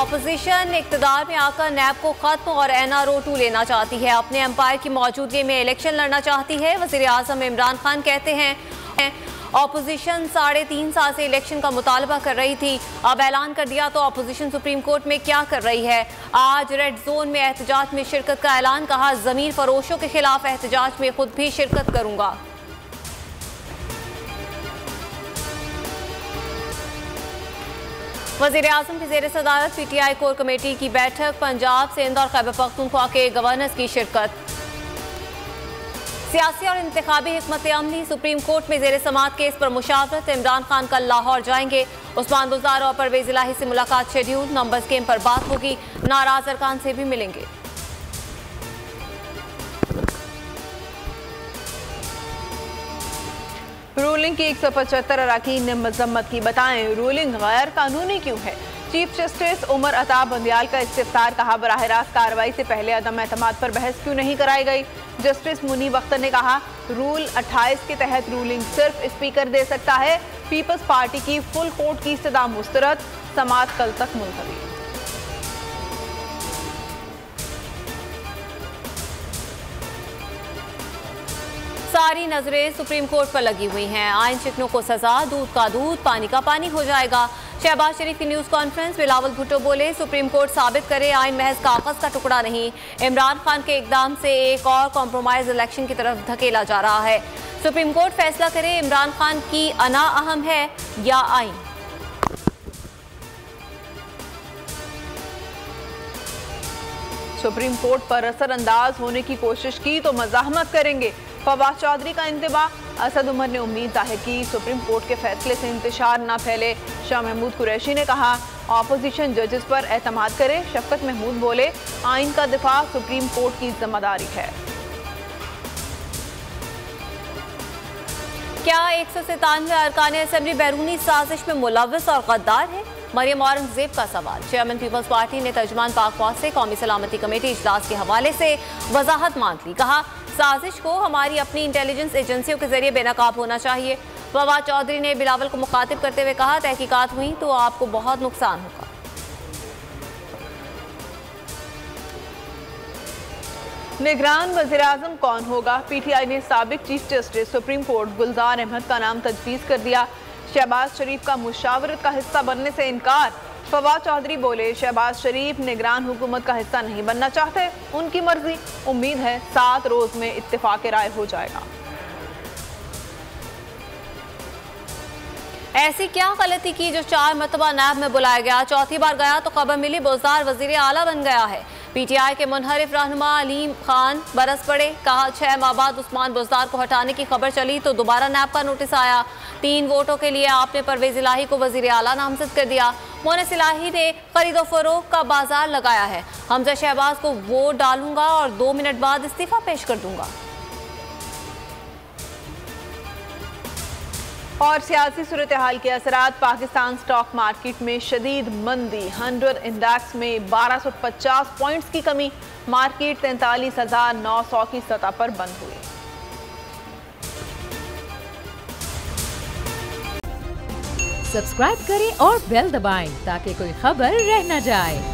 Opposition इक्तदार में आकर नैब को खत्म और NRO 2 लेना चाहती है। अपने एम्पायर की मौजूदगी में इलेक्शन लड़ना चाहती है। वज़ीर आज़म इमरान खान कहते हैं ऑपोजिशन 3.5 साल से इलेक्शन का मुतालबा कर रही थी, अब ऐलान कर दिया तो ऑपोजिशन सुप्रीम कोर्ट में क्या कर रही है। आज रेड जोन में एहतजाज में शिरकत का ऐलान, कहा ज़मीन फरोशों के खिलाफ एहतजाज में खुद भी शिरकत करूंगा। वज़ीर आज़म की ज़ेर सदारत PTI कोर कमेटी की बैठक, पंजाब, सिंध और खैबर पख्तूनख्वा के गवर्नर्स की शिरकत। सियासी और इंतखाबी हिकमत अमली, सुप्रीम कोर्ट में ज़ेर समाअत केस पर मुशावरत, इमरान खान कल लाहौर जाएंगे। उस्मान बुज़दार और परवेज़ इलाही से मुलाकात शेड्यूल, नंबर स्कीम पर बात होगी, नाराज अरकान से भी मिलेंगे। रूलिंग की 175 अरकान ने मजम्मत की, बताएं रूलिंग गैर कानूनी क्यों है। चीफ जस्टिस उमर अता बंदियाल का इस्तिफ्तार, कहा बराह रास्त कार्रवाई से पहले अदम एतमाद पर बहस क्यों नहीं कराई गई। जस्टिस मुनीब अख्तर ने कहा रूल 28 के तहत रूलिंग सिर्फ स्पीकर दे सकता है। पीपल्स पार्टी की फुल कोर्ट की इस्तदा मुस्तरद, समाअत कल तक मुलतवी। सारी नजरें सुप्रीम कोर्ट पर लगी हुई हैं। आइन शिकनों को सजा, दूध का दूध, पानी का पानी हो जाएगा। शहबाज शरीफ की न्यूज़ कॉन्फ्रेंस, बिलावल भुट्टो बोले सुप्रीम कोर्ट साबित करे आइन महज कागज का टुकड़ा नहीं। इमरान खान के इकदाम से एक और कॉम्प्रोमाइज इलेक्शन की तरफ धकेला जा रहा है। सुप्रीम कोर्ट फैसला करे इमरान खान की अना अहम है या आइन। सुप्रीम कोर्ट पर असरअंदाज होने की कोशिश की तो मज़ाहमत करेंगे। फवाद चौधरी का इंतबा, असद उमर ने उम्मीद जाहिर की सुप्रीम कोर्ट के फैसले से इंतशार न फैले। शाह महमूद कुरैशी ने कहा ऑपोजिशन जजेस पर एतमाद करे। शफकत महमूद बोले आइन का दिफा सुप्रीम कोर्ट की जिम्मेदारी है। क्या 197 अरकान असेंबली बैरूनी साजिश में मुलव्वस और गद्दार है? मरियम औरंगजेब का सवाल। चेयरमैन पीपल्स पार्टी ने तर्जुमान पाक फौज से कौमी सलामती कमेटी इजलास के हवाले से वजाहत मांग ली। कहा साजिश को हमारी अपनी इंटेलिजेंस एजेंसियों के जरिए बेनकाब होना चाहिए। फवाद चौधरी ने बिलावल को मुखातिब करते हुए कहा तहकीकात हुई तो आपको बहुत नुकसान होगा। निगरान वज़ीर-ए-आज़म कौन होगा? PTI ने साबिक चीफ जस्टिस सुप्रीम कोर्ट गुलजार अहमद का नाम तजवीज़ कर दिया। शहबाज शरीफ का मुशावरत का हिस्सा बनने से इनकार। फवाद चौधरी बोले शहबाज शरीफ निगरान हुकूमत का हिस्सा नहीं बनना चाहते, उनकी मर्जी। उम्मीद है 7 रोज में इत्तेफाक राय हो जाएगा। ऐसी क्या गलती की जो 4 मरतबा नैब में बुलाया गया, चौथी बार गया तो खबर मिली बुज़दार वज़ीर आला बन गया है। PTI के मुनहरिफ रहनुमा अलीम खान बरस पड़े। कहा 6 माह बाद उस्मान बुज़दार को हटाने की खबर चली तो दोबारा नैब का नोटिस आया। 3 वोटों के लिए आपने परवेज़ इलाही को वज़ीर आला नामजद कर दिया। मोहनिस इलाही ने खरीदो फरोख्त का बाजार लगाया है। हमजा शहबाज को वोट डालूंगा और 2 मिनट बाद इस्तीफा पेश कर दूंगा। और सियासी सूरत हाल के असरात, पाकिस्तान स्टॉक मार्केट में शदीद मंदी, 100 इंडेक्स में 1250 पॉइंट्स की कमी, मार्केट 43,900 की सतह पर बंद हुई। सब्सक्राइब करें और बेल दबाएं ताकि कोई खबर रह न जाए।